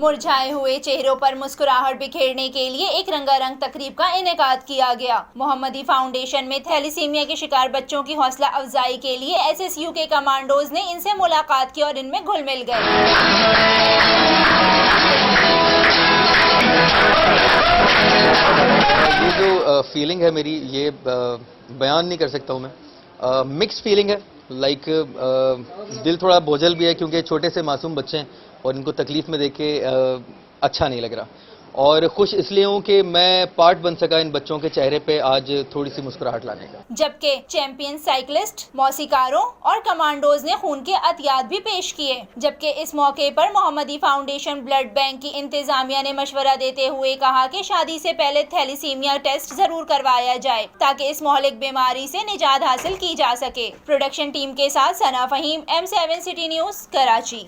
मुरझाए हुए चेहरों पर मुस्कुराहट बिखेरने के लिए एक रंगारंग तकरीब का इनेकाद किया गया। मोहम्मदी फाउंडेशन में थैलीसीमिया के शिकार बच्चों की हौसला अफजाई के लिए SSU के कमांडोज ने इनसे मुलाकात की और इनमें घुल मिल गए। ये जो फीलिंग है मेरी, ये बयान नहीं कर सकता हूँ मैं। मिक्स फीलिंग है, लाइक दिल थोड़ा बोझल भी है क्योंकि छोटे से मासूम बच्चे हैं और इनको तकलीफ में देख के अच्छा नहीं लग रहा, और खुश इसलिए हूँ कि मैं पार्ट बन सका इन बच्चों के चेहरे पे आज थोड़ी सी मुस्कुराहट लाने का। जबकि चैंपियन साइकिलिस्ट, मौसीकारों और कमांडोज ने खून के अतियात भी पेश किए। जबकि इस मौके पर मोहम्मदी फाउंडेशन ब्लड बैंक की इंतजामिया ने मशवरा देते हुए कहा कि शादी से पहले थैलीसीमिया टेस्ट जरूर करवाया जाए ताकि इस मोहलिक बीमारी से निजात हासिल की जा सके। प्रोडक्शन टीम के साथ Sana Faheem, M7 city news, Karachi.